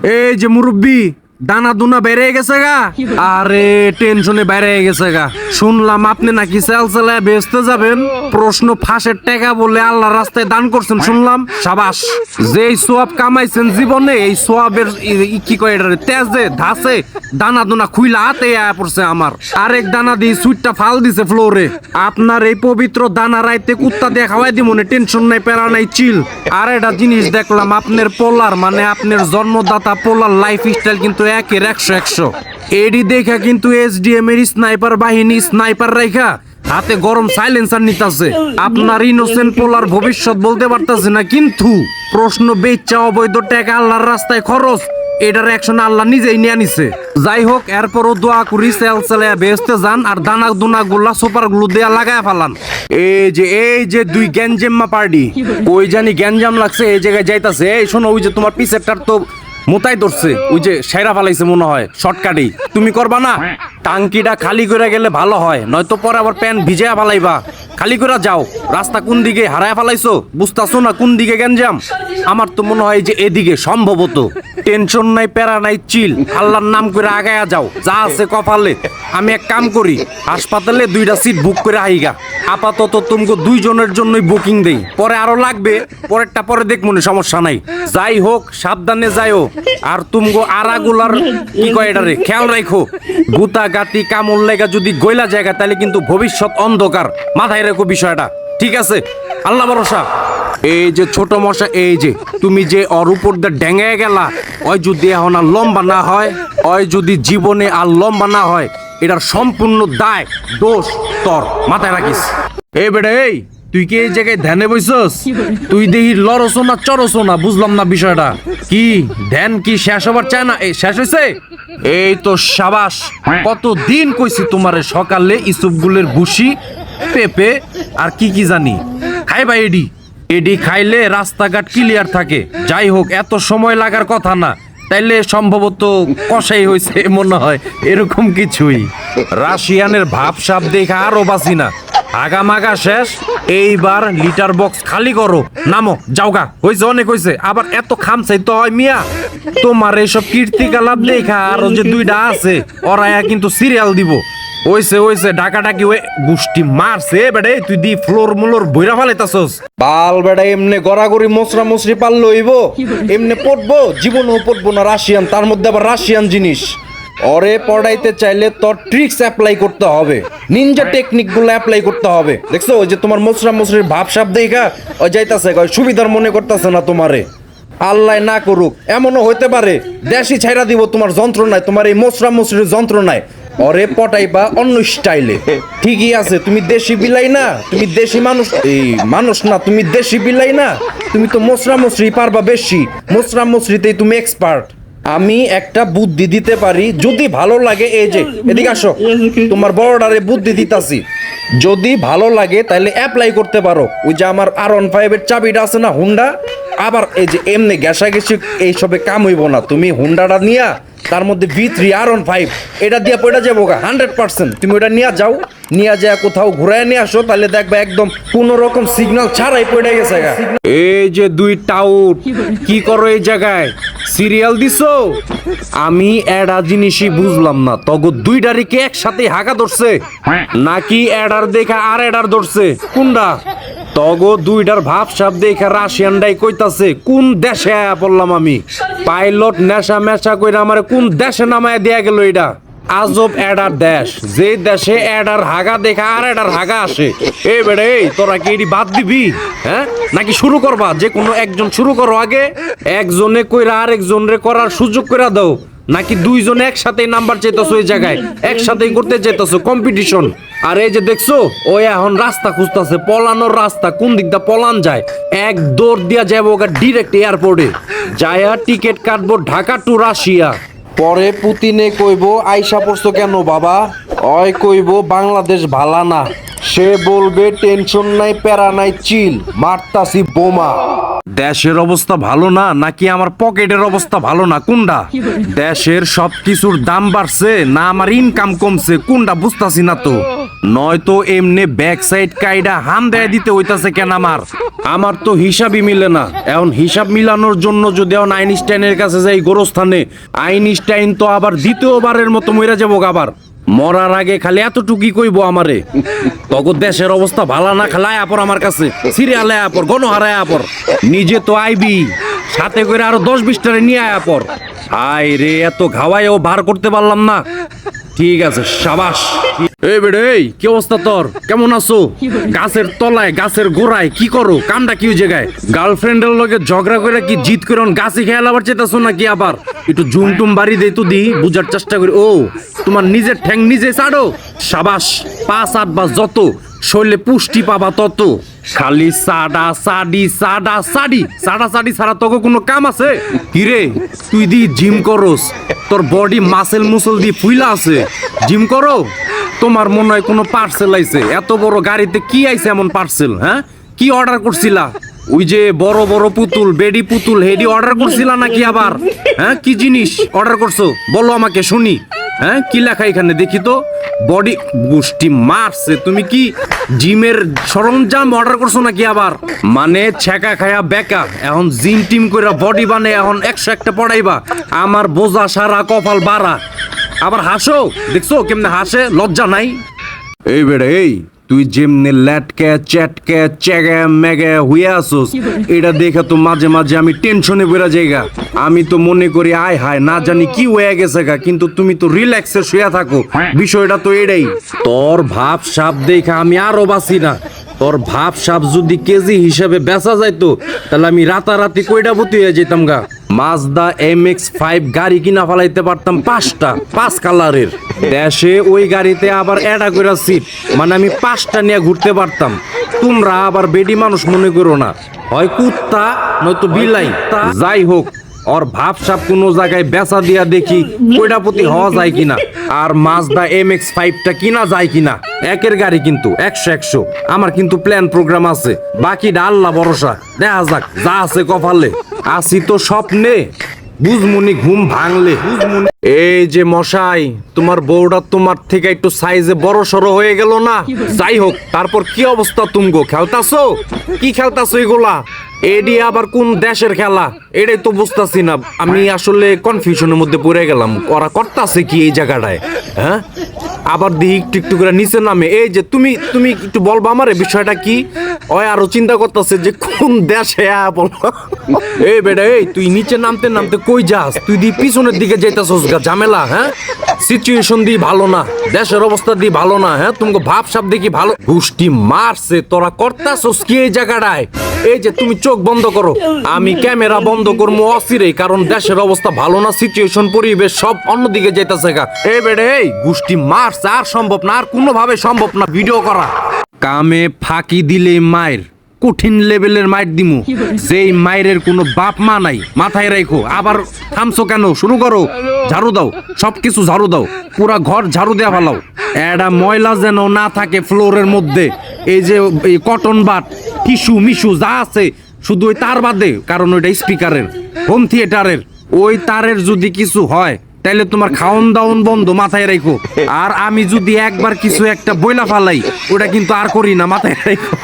এই যে মুরব্বি দানা দুনা বেড়ে গেছে গা। আরে টেনশনে বেড়ে গেছে গা। শুনলাম আপনি নাকি সেল চালায় বেচতে যাবেন। প্রশ্ন ফাঁসের টাকা বলে আল্লাহর রাস্তায় দান করছেন শুনলাম। সাবাস। যেই সোয়াব কামাইছেন জীবনে এই সোয়াবের কি কয় এটা তেজে ধাসে দানা দুনা খুইলা হাতে আয়া পড়ছে আমার। আরেক দানা দিয়ে সুইটটা ফাল দিছে ফ্লোরে। আপনার এই পবিত্র দানা রাইতে কুত্তা দিয়ে খাওয়াই দিব না, টেনশন নাই, প্যারা নাই, চিল। আর একটা জিনিস দেখলাম আপনার পোলার মানে আপনার জন্মদাতা পোলার লাইফ স্টাইল কিন্তু একের 100 এডি দেখা কিন্তু এসডিএম এর স্নাইপার বাহিনী স্নাইপার রাইখা হাতে গরম সাইলেন্সার নিতাছে। আপনার ইনোসেন্ট পোলার ভবিষ্যৎ বলতে পারতাছে না, কিন্তু প্রশ্ন বেচা অবৈধ টাকা আল্লাহর রাস্তায় খরচ এটার অ্যাকশন আল্লাহ নিজেই নিয়ে নিছে। যাই হোক, এরপরও দোয়া করি সেল চালায়া বেচতে যান আর দানা দুনা গুলা সুপার গ্লু দেয়া লাগায় ফালান। এই যে দুই গ্যাঞ্জাম্মা পার্টি ওই জানি গ্যাঞ্জাম লাগছে এই জায়গায় যাইতাছে। এই শোনো, ওই যে তোমার পিছেরটার তো মোতাই ধরছে, ওই যে সেরা ফালাইছে মনে হয় শর্টকাটেই। তুমি করবা না? টাঙ্কিটা খালি করে গেলে ভালো হয়, নয়তো পরে আবার প্যান্ট ভিজে ফালাইবা। খালি করে যাও। রাস্তা কোন দিকে হারায় ফালাইছো বুঝতাছো না? কোন দিকে গ্যাঞ্জাম? আমার তো মনে হয় যে এদিকে সম্ভবত। টেনশন নাই, প্যারা নাই, চিল। আল্লাহর নাম করে আগায়া যাও, যা আছে কপালে। আমি এক কাম করি, হাসপাতালে 2টা সিট বুক করে আইগা। আপাতত তুমগো 2 জনের জন্যই বুকিং দেই, পরে আরো লাগবে পরেরটা পরে দেখবো না, সমস্যা নাই। যাই হোক, সাবধানে যাইও। আর তুমগো আরাগুলার কি কয় এটারে খেয়াল রাখো। গুতা গাতি কামড় লেগা যদি গইলা জায়গা তাহলে কিন্তু ভবিষ্যৎ অন্ধকার। মাথায় রেখো বিষয়টা, ঠিক আছে? আল্লাহ ভরসা। এই যে ছোট মশা, এই যে তুমি যে ওর উপর দিয়ে ডেঙে গেলা, ওই যদি এখন আর লম্বা না হয়, ওই যদি জীবনে আর লম্বা না হয়, এটার সম্পূর্ণ দায় দোষ তোর। মাথায় রাখিস। এই বেটা, এই তুই কি এই জায়গায় ধ্যানে বইছস? তুই দেখি লড়ছো না চড়ছো না, বুঝলাম না বিষয়টা কি। ধ্যান কি শেষ হবার চায় না? এই শেষ হয়েছে? এই তো সাবাস। কতদিন কইছি তোমারে সকালে ইসুপগুলের ভুসি, পেঁপে আর কি কি জানি খাইবা। এডি খাইলে রাস্তাঘাট ক্লিয়ার থাকে। যাই হোক, এত সময় লাগার কথা না, তাইলে সম্ভবত কষাই হয়েছে মনে হয়, এরকম কিছুই। রাশিয়ানের ভাবসাব দেখে আরো বাঁচি না। আগামাগা শেষ। এইবার লিটার বক্স খালি করো, নামো, যাওগা। হয়েছে, অনেক হয়েছে। আবার এত খামচাইতে হয় মিয়া? তোমার এইসব কীর্তিকলাপ দেখা আরো যে 2টা আছে ওরা কিন্তু সিরিয়াল দিব। ওইছে ডাকাডাকি ওই গুষ্টি মারছে বেড়ে। তুই দি ফ্লোর মুলোর বইরা ফালাইতাছস বাল বেড়া। এমনি গড়াগড়ি মশরা মশরি পারলো হইব? এমনি পড়বো? জীবনও পড়বো না। রাশিয়ান, তার মধ্যে আবার রাশিয়ান জিনিস। ওরে পড়াইতে চাইলে তোর ট্রিক্স অ্যাপ্লাই করতে হবে, নিনজা টেকনিক গুলো অ্যাপ্লাই করতে হবে। দেখছো ওই যে তোমার মশরা মশরির ভাবসাব দেখা ওই যাইতাছে, সুবিধার মনে করতেছে না তোমারে। আল্লাহ না করুক, এমনও হইতে পারে দেশি ছাইরা দিব তোমার যন্ত্রণায়, তোমার এই মশরা মশরির যন্ত্রণায়। ওরে পটাইবা অন্য স্টাইলে। ঠিকই আছে, তুমি দেশি বিলাই না, তুমি দেশি মানুষ। এই মানুষ না, তুমি দেশি বিলাই না। তুমি তো মশরা মশরি পারবা বেশি, মশরা মশরিতেই তুমি এক্সপার্ট। আমি একটা বুদ্ধি দিতে পারি, যদি ভালো লাগে। এই যে এদিকে আসো, তোমার বড়ডারে বুদ্ধি দিতাছি। যদি ভালো লাগে তাহলে অ্যাপ্লাই করতে পারো। ওই যে আমার R15 এর চাবিটা আছে না, হুন্ডা। আবার এই যে এমনি ঘেঁষাঘেঁষি এইসবে কাম হইব না। তুমি হুন্ডাটা নিয়া তার মধ্যে V3 R15 এটা দিয়ে পড়ে যাবো 100%। তুমি ওটা নিয়ে যাও, নিয়ে যা কোথাও ঘুরায় নিয়ে আসো, তাহলে দেখবে একদম কোন রকম সিগন্যাল ছাড়াই পড়ে গেছে। এই যে 2 টাউট কি করো এই জায়গায়? সিরিয়াল দিছো? আমি এডা জিনিসই বুঝলাম না, তগো 2টারে কি একসাথে হাগা ধরছে নাকি এডার দেখা আর এডার ধরছে? কোনটা? তগো 2টার ভাবসাব দেখা রাশিয়ানটাই কইতাছে কোন দেশে আয়া পড়লাম আমি। পাইলট নেশা মেশা কইরা আমারে কোন দেশে নামায় দেয়া গেল? এটা আজব এডার দেশ, যে দেশে এডার হাগা দেখা আর এডার হাগা আসে। এই বেড়ে, এই তোরা কি এটি বাদ দিবি? হ্যাঁ, নাকি শুরু করবা? যে কোনো একজন শুরু করো আগে। একজনে কইরা আরেকজন রে করার সুযোগ কইরা দাও, নাকি 2 জন একসাথে নাম্বার চাইতেছো? এই জায়গায় একসাথেই করতে চাইতেছো কম্পিটিশন? আর এই যে দেখছো, ওই এখন রাস্তা খুঁজতেছে, পলানোর রাস্তা। কোন দিকটা পলান যায়? এক দৌড় দিয়া যাবো ডিরেক্ট এয়ারপোর্টে, যায়া টিকিট কাটবো ঢাকা টু রাশিয়া। পরে পুতিনে কইব আইসা পড়ছো কেন বাবা? ওই কইব বাংলাদেশ ভালা না। সে বলবে টেনশন নাই, প্যারা নাই, চিল, মারতাছি বোমা। দেশের অবস্থা ভালো না নাকি আমার পকেটের অবস্থা ভালো না, কোনটা? দেশের সবকিছুর দাম বাড়ছে না আমার ইনকাম কমছে, কোনটা বুঝতাছি না তো। নয়তো এমনি ব্যাক সাইড কাইডা হাম দেয় দিতে হইতাছে কেন আমার তো হিসাবই মিলে না। এখন হিসাব মিলানোর জন্য যদি এখন আইনস্টাইনের কাছে যাই গোরস্থানে, আইনস্টাইন তো আবার দ্বিতীয়বারের মতো মইরা যাবো আবার। মরার আগে খালি এতটুকুই কইব আমারে, তখন দেশের অবস্থা ভালো না, খালায় আপর আমার কাছে সিরিয়ালে আপর গণহারায় আপর, নিজে তো আইবি সাথে করে আরো 10-20টারে নিয়ে আয় আপর। হাই রে, এত ঘাওয়ায়ও বার করতে পারলাম না। ঠিক আছে, সাবাস। এই বেড়ে, এই কি অবস্থা তোর? কেমন আছো? গাছের তলায় গাছের গোড়ায় কি করো? কামটা কি জায়গায়? গার্লফ্রেন্ডের লগে ঝগড়া করে কি জিত করে গাছে খেয়াল আবার চেতাছো নাকি? আবার একটু জুম টুম বাড়ি দেই তো দি, বুঝার চেষ্টা করি। ও, তোমার নিজের ঠ্যাং নিজে ছাড়ো। সাবাস, 5-8 বার যত শরীরে পুষ্টি পাবা তত। খালি সাডা সাডি সাডা সাডি সাডা সাডি ছাড়া তোকে কোনো কাম আছে? কিরে, তুই দি জিম করস, তোর বডি মাসেল মুসল দিয়ে ফুইলা আছে, জিম করো? তোমার মনে হয় কোনো পার্সেল আইছে? এত বড় গাড়িতে কি আইছে এমন পার্সেল? হ্যাঁ, কি অর্ডার করছিলা? ওই যে বড় বড় পুতুল, বেডি পুতুল, হেডি অর্ডার করছিলা নাকি আবার? হ্যাঁ, কি জিনিস অর্ডার করছো বলো আমাকে শুনি। হ্যাঁ, কি লেখা এখানে দেখি তো? বডি গুষ্টি মারছে। তুমি কি জিমের সরঞ্জাম অর্ডার করছো নাকি আবার? মানে ছেকা খায়া বেকা এখন জিম টিম করে বডি বানে এখন 101টা পড়াইবা? আমার বোঝা সারা কপাল বাড়া। আবার হাসো, দেখছো কেমনে হাসে? লজ্জা নাই? এই বেড়ে, এই তুই যেমনি ল্যাটকে চ্যাটকে চেগে মেগে হইয়া আসোস, এটা দেখে তো মাঝে মাঝে আমি টেনশনে বেড়া যাইগা। আমি তো মনে করি আয় হায় না জানি কি হয়ে গেছে গা, কিন্তু তুমি তো রিল্যাক্সে শুয়ে থাকো। বিষয়টা তো এটাই। তোর ভাব সাপ দেখে আমি আরো বাঁচি না। তোর ভাব সাপ যদি কেজি হিসেবে বেচা যাইতো তাহলে আমি রাতারাতি কয়টা ভর্তি হয়ে যেতাম গা। মাজদা MX-5 গাড়ি কিনা ফেলাইতে পারতাম 5টা, 5 কালারের। দেশে ওই গাড়িতে আবার এডা করে সিট, মানে আমি 5টা নিয়ে ঘুরতে পারতাম। তোমরা আবার বেডি মানুষ মনে করো না, হয় কুত্তা নয়তো বিলাই। যাই হোক, ওর ভাব সাপ কোনো জায়গায় বেচা দিয়া দেখি কয়টা প্রতি হওয়া যায় কিনা, আর মাজদা MX-5টা কিনা যায় কিনা। একের গাড়ি কিন্তু 100-100। আমার কিন্তু প্ল্যান প্রোগ্রাম আছে, বাকিটা আল্লাহ ভরসা, দেখা যাক যা আছে কপালে। আসি তো স্বপ্নে, বুঝমুনি ঘুম ভাঙলে। এই যে মশাই, তোমার বউটা তোমার থেকে একটু সাইজে বড় সড়ো হয়ে গেল না? যাই হোক, তারপর কি অবস্থা তুমগো? খেলতাছো কি? খেলতাছো এগুলা? এডি আবার কোন দেশের খেলা এটাই তো বুঝতাছি না। আমি আসলে কনফিউশনের মধ্যে পড়ে গেলাম, ওরা করতাছে কি এই জায়গাটায়? হ্যাঁ, আবার দিই একটু একটু করে নিচে নামে। এই যে তুমি তুমি একটু বলবা আমারে বিষয়টা কি? ওই আরো চিন্তা করতেছে যে কোন দেশে বলবা। এই বেটা, এই তুই নিচে নামতে নামতে কই যাস? তুই দি পিছনের দিকে যাইতাছস গা, ঝামেলা। হ্যাঁ, সিচুয়েশন দি ভালো না, দেশের অবস্থা দি ভালো না। হ্যাঁ, তোমাকে ভাব সাপ দেখি ভালো। গুষ্টি মারছে, তোরা করতাছস কি এই জায়গাটায়? এই যে তুমি চোখ বন্ধ করো, আমি ক্যামেরা বন্ধ করবো অস্থিরেই, কারণ দেশের অবস্থা ভালো না, সিচুয়েশন পরিবেশ সব অন্যদিকে যাইতাছে গা। এই বেড়ে, এই গুষ্টি মারছে, আর সম্ভব না, আর কোনোভাবে সম্ভব না ভিডিও করা। কামে ফাঁকি দিলে মায়ের কঠিন লেভেলের মাইর দিমু, যেই মায়ের কোনো বাপ মা নাই। মাথায় রাখো। আবার থামছো কেন? শুরু করো, ঝাড়ু দাও, সবকিছু ঝাড়ু দাও, পুরা ঘর ঝাড়ু দেয়া ফেলাও। এটা ময়লা যেন না থাকে ফ্লোরের মধ্যে। এই যে এই কটন বাট, টিস্যু মিশু যা আছে, শুধু ওই তার বাদে, কারণ ওইটা স্পিকারের, হোম থিয়েটারের। ওই তারের যদি কিছু হয় তাইলে তোমার খাওন দাওন বন্ধ, মাথায় রাখো। আর আমি যদি একবার কিছু একটা বইলা ফালাই, ওটা কিন্তু আর করি না, মাথায় রাখো।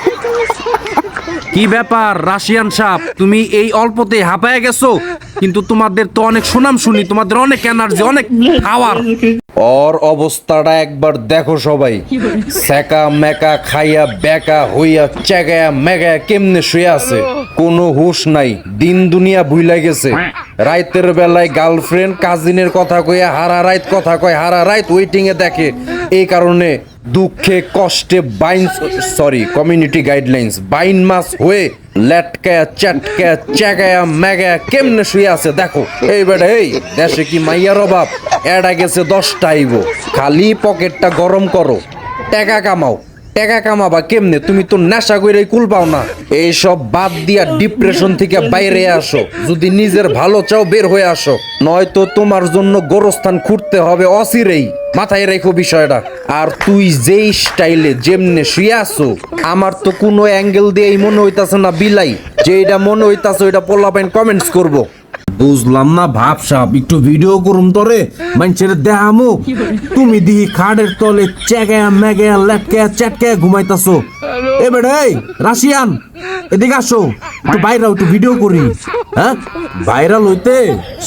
কি ব্যাপার রাশিয়ান সাপ, তুমি এই অল্পতে হাঁপায় গেছো? কিন্তু তোমাদের তো অনেক সুনাম শুনি, তোমাদের অনেক এনার্জি, অনেক পাওয়ার। ওর অবস্থাটা একবার দেখো সবাই, সেকা মেকা খাইয়া বেকা হইয়া চেগায়া মেগায়া কেমনে শুয়ে আছে, কোনো হুশ নাই, দিন দুনিয়া ভুইলা গেছে। রাইতের বেলায় গার্লফ্রেন্ড কাজিনের কথা কইয়া হারা রাইত কথা কয়, হারা রাইত ওয়েটিং এ দেখে। এই কারণে দুঃখে কষ্টে কমিউনিটি গাইডলাইন্স বাইন মাস হয়ে ল্যাটকায়া চ্যাটকায়া চেগায়া মেগায়া কেমনে শুয়ে আছে দেখো। এই বেটা, এই দেশে কি মাইয়ার অভাব? এডা গেছে 10টা আইব। খালি পকেটটা গরম করো, টাকা কামাও। টাকা কামাবা কেমনে? তুমি তো নেশা করে কুল পাও না। এইসব বাদ দিয়া ডিপ্রেশন থেকে বাইরে আসো, যদি নিজের ভালো চাও বের হয়ে আসো, নয়তো তোমার জন্য গোরস্থান খুঁড়তে হবে অচিরেই। মাথায় রেখো বিষয়টা। আর তুই যেই স্টাইলে যেমনে শুয়ে আসো, আমার তো কোনো অ্যাঙ্গেল দিয়েই মনে হইতাছে না বিলাই। যেটা মনে হইতাছে ওইটা পোলাপাইন কমেন্টস করব। বুঝলাম না ভাবসাব, একটু ভিডিও করুম তোরে মানুষের দেখামু, তুমি দিহি খাটের তলে চেকে মেগে লেটকে চেটকে ঘুমাইতাছো। এ বেড়ে রাশিয়ান এদিকে আসো, একটু বাইরে একটু ভিডিও করি। হ্যাঁ, ভাইরাল হইতে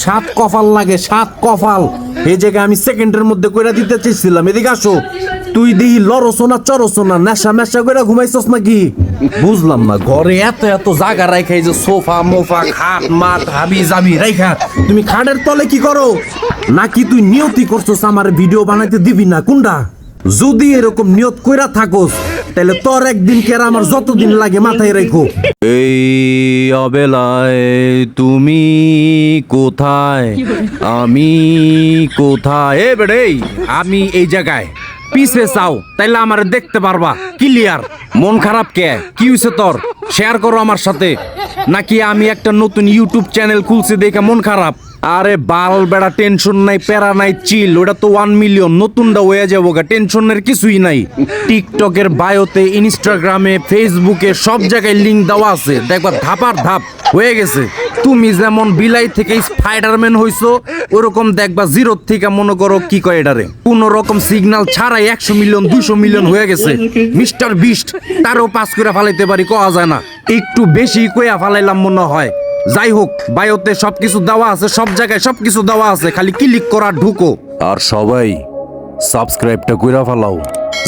7 কপাল লাগে, 7 কপাল। এই জায়গায় আমি সেকেন্ডের মধ্যে কইরা দিতে চাইছিলাম। এদিকে আসো, তুই দিহি লড়ছনা চড়ছনা নেশা মেশা করে ঘুমাইছস নাকি? বুঝলাম না, ঘরে এত এত জায়গা রাখাই যে সোফা মোফা খাট মাট হাবি জাবি রাইখা তুমি খাটের তলে কি করো? নাকি তুই নিয়তি করছস আমার ভিডিও বানাইতে দিবি না? কোনটা? যদি এরকম নিয়ত কইরা থাকোস তাহলে তোর একদিন কেরা আমার যতদিন লাগে মাথায় রাখো। এই অবেলায় তুমি কোথায়, আমি কোথায়? এ বেড়ে আমি এই জায়গায়, পিছে চাও তাইলে আমার দেখতে পারবা ক্লিয়ার। মন খারাপ কে? কি হইছে তোর? শেয়ার করো আমার সাথে। নাকি আমি একটা নতুন ইউটিউব চ্যানেল খুলছি দেখে মন খারাপ? আরে বাল বেড়া, টেনশন নাই, প্যারা নাই, চিল। ওটা তো 1 মিলিয়ন নতুনটা হয়ে যাবো গা, টেনশনের কিছুই নাই। টিকটকের বায়োতে, ইনস্টাগ্রামে, ফেসবুকে সব জায়গায় লিংক দেওয়া আছে, দেখবা ধাপার ধাপ হয়ে গেছে। তুমি যেমন বিলাই থেকে স্পাইডারম্যান হইছো, ওরকম দেখবা জিরো থেকে মনে করো কি কয় এটারে, কোন রকম সিগন্যাল ছাড়াই 100 মিলিয়ন 200 মিলিয়ন হয়ে গেছে। মিস্টার বিস্ট তারও পাস করে ফালাইতে পারি, কওয়া যায় না। একটু বেশি কইয়া ফালাইলাম মনে হয়। যাই হোক, বায়োতে সবকিছু দেওয়া আছে, সব জায়গায় সবকিছু দেওয়া আছে, খালি ক্লিক করা ঢুকো। আর সবাই সাবস্ক্রাইবটা কইরা ফেলাও,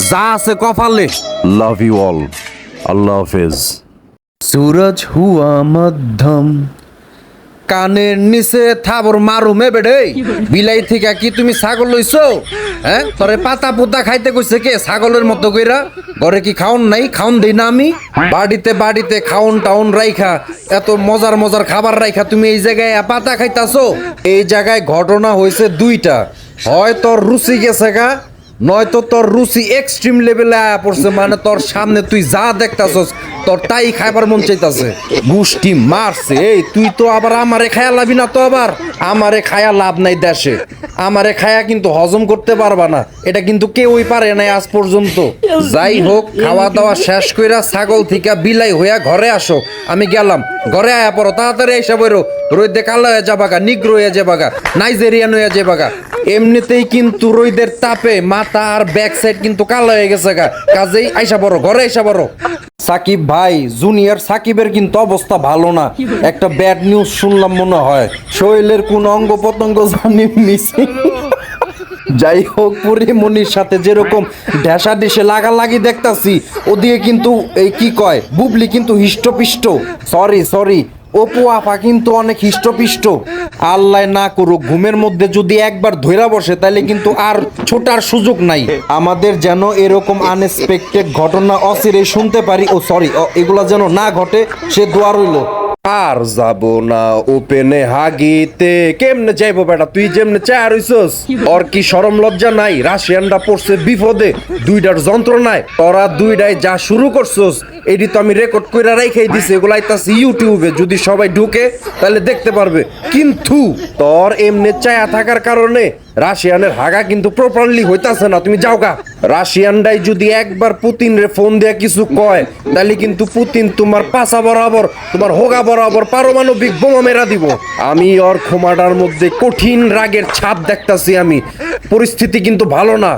যা আছে কপালে। লাভ ইউ অল, আল্লাহ হাফেজ। সূরজ হুয়া মধ্যম, কানের নিচে থাবর মারুমে বেড়ে। বিলাই থেকে কি তুমি ছাগল লইছো? হ্যাঁ, তোরে পাতা পুতা খাইতে কইছে কে ছাগলের মতো কইরা? ঘরে কি খাওন নাই? খাওন দেই না আমি? বাড়িতে বাড়িতে খাওন টাউন রাইখা, এত মজার মজার খাবার রাইখা তুমি এই জায়গায় পাতা খাইতাছো? এই জায়গায় ঘটনা হয়েছে দুইটা, হয় তোর রুচি গেছে গা, নয়তো তোর রুচি এক্সট্রিম লেভেলে আয়া পড়ছে। মানে তোর সামনে তুই যা দেখতাছস তোর তাই খাইবার মন চাইতাছে। গুষ্টি মারছে। এই তুই তো আবার আমারে খায়া লাভি না তো, আবার আমারে খায়া লাভ নাই দেশে। আমারে খায়া কিন্তু হজম করতে পারবা না, এটা কিন্তু কেউই পারে নাই আজ পর্যন্ত। যাই হোক, খাওয়া দাওয়া শেষ কইরা ছাগল থেকে বিলাই হইয়া ঘরে আসো। আমি গেলাম, ঘরে আয়া পড়ো, তাড়াতাড়ি এসে বইরো। রোদে কালো হয়ে যাবাগা, নিগ্রো হয়ে যাবাগা, নাইজেরিয়ান হয়ে যাবাগা। এমনিতেই কিন্তু রোদের তাপে মাথা আর ব্যাক সাইড কিন্তু কালো হয়ে গেছে গা, কাজেই আইসা বড়, ঘরে আইসা বড়। সাকিব ভাই, জুনিয়র সাকিবের কিন্তু অবস্থা ভালো না। একটা ব্যাড নিউজ শুনলাম মনে হয়, শরীরের কোন অঙ্গ প্রত্যঙ্গ জানি মিসিং। যাই হোক, পরিমনির সাথে যেরকম ঢেসা ঢেসে লাগালাগি দেখতাছি, ওদিকে কিন্তু এই কি কয় বুবলি কিন্তু হিষ্টপিষ্ট, সরি অপু আপা কিন্তু অনেক হিষ্টপিষ্ট। আল্লাহ না করুক ঘুমের মধ্যে যদি একবার ধইরা বসে তাহলে কিন্তু আর ছোটার সুযোগ নাই। আমাদের যেন এরকম আনএক্সপেক্টেড ঘটনা অচিরেই শুনতে পারি, এগুলা যেন না ঘটে, সে দোয়া রইল। আর যাব না ওপেনে হাগিতে। কেমনে যাইবো বেটা, তুই যেমনে চায় রইছস? ওর কি শরম লজ্জা নাই? রাশিয়ানরা পড়ছে বিপদে, দুইটার যন্ত্রণায়। তোরা দুইটাই যা শুরু করছস এটি তো আমি রেকর্ড কইরা রাইখাই দিছি, এগুলো আইতাছে ইউটিউবে, যদি সবাই ঢুকে তাহলে দেখতে পারবে। কিন্তু তোর এমনি চায়া থাকার কারণে রাশিয়ানের হাগা কিন্তু প্রপারলি হইতাছে না। তুমি যাওগা। রাশিয়ানরাই যদি একবার পুতিন রে ফোন দেয়া কিছু কয় তাহলে কিন্তু পুতিন তোমার পাছা বরাবর, তোমার হোগা বরাবর পারমাণবিক বোমা মেরা দিব। আমি ওর ক্ষমাটার মধ্যে কঠিন রাগের ছাপ দেখতাছি আমি। পরিস্থিতি কিন্তু ভালো না।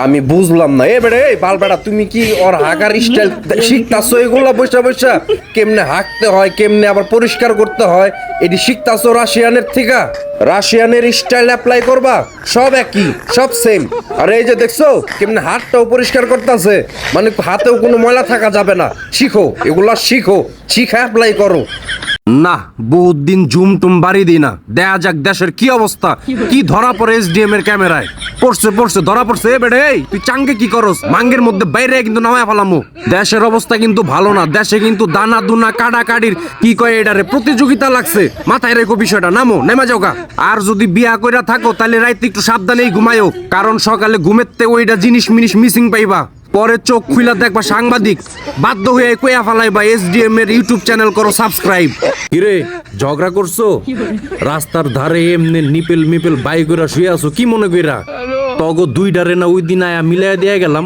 আমি বুঝলাম না, এ বেড়ে বাল বেড়া, তুমি কি ওর হাগার স্টাইল শিখতাছো? এগুলা বৈশা বৈশা কেমনে হাঁকতে হয়, কেমনে আবার পরিষ্কার করতে হয়, এটি শিখতাছো রাশিয়ানের থেকে? রাশিয়ানের স্টাইল অ্যাপ্লাই করবা, সব একই, সব সেম। আর এই যে দেখছো কেমনে হাতটাও পরিষ্কার করতেছে, মানে হাতেও কোনো ময়লা থাকা যাবে না। শিখো, এগুলা শিখো, শিখা অ্যাপ্লাই করো। না, বহুত দিন জুম টুম বাড়ি দিই না, দেখা যাক দেশের কি অবস্থা। কি ধরা পড়ে এসডিএম এর ক্যামেরায়, পড়ছে ধরা পড়ছে। এ বেড়ে তুই চাঙ্গে কি করস? মাঙ্গের মধ্যে বাইরে কিন্তু নামায় ফেলামু। দেশের অবস্থা কিন্তু ভালো না, দেশে কিন্তু দানা দুনা কাটা কাটির কি কয় এটারে প্রতিযোগিতা লাগছে। মাথায় রেখো বিষয়টা, নামো, নেমা যাও গা। আর যদি বিয়া কইরা থাকো তাহলে রাইতে একটু সাবধানেই ঘুমায়ও, কারণ সকালে ঘুমেতে ওইটা জিনিস মিনিস মিসিং পাইবা। পরে চোখ খুইলা দেখবা সাংবাদিক, বাধ্য হয়ে কইয়া ফালাইবা এসডিএম এর ইউটিউব চ্যানেল করো সাবস্ক্রাইব। কিরে ঝগড়া করছো? রাস্তার ধারে এমনি নিপেল মিপেল বাই কইরা শুয়ে আছো, কি মনে কইরা? তগো দুইটারে না ওই দিন আয়া মিলাইয়া দিয়া গেলাম,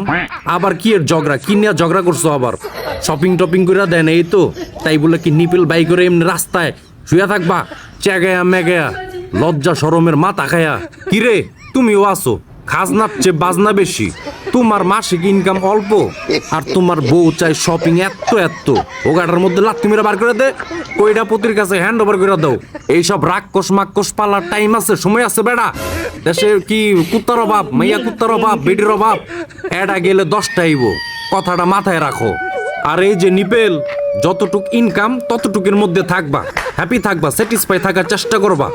আবার কি এর ঝগড়া? কি নিয়ে ঝগড়া করছো আবার? শপিং টপিং করে দেন এই তো, তাই বলে কি নিপেল বাই করে এমনি রাস্তায় শুয়ে থাকবা চেগায়া মেগায়া, লজ্জা শরমের মাথা খায়া? কিরে তুমিও আসো, খাজনার চেয়ে বাজনা বেশি, তোমার মাসিক ইনকাম অল্প, আর তোমার বউ চাই শপিং এত এত, ও গাটার মধ্যে লাত্তি মেরে বার করে দে, কইটা পতির কাছে হ্যান্ড ওভার করে দাও। এইসব রাক্ষস মাক্ষস পালার টাইম আছে, সময় আছে বেড়া? দেশে কি কুত্তার অভাব, মাইয়া কুত্তার অভাব, বেডির অভাব? এটা গেলে 10টা আইব, কথাটা মাথায় রাখো। আর এই যে নিপেল, যতটুক ইনকাম ততটুকের মধ্যে থাকবা, হ্যাপি থাকবা, স্যাটিসফাই থাকার চেষ্টা করবা।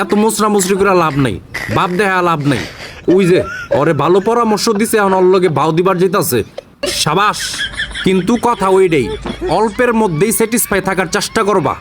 এত মুসরা মুসরি করে লাভ নাই, বাপ দেখা লাভ নাই। ওই যে ওরে ভালো পরামর্শ দিছে, এখন ওর লগে ভাও দিবার যেতেছে, সাবাস। কিন্তু কথা ওইটাই, অল্পের মধ্যেই স্যাটিসফাই থাকার চেষ্টা করবা।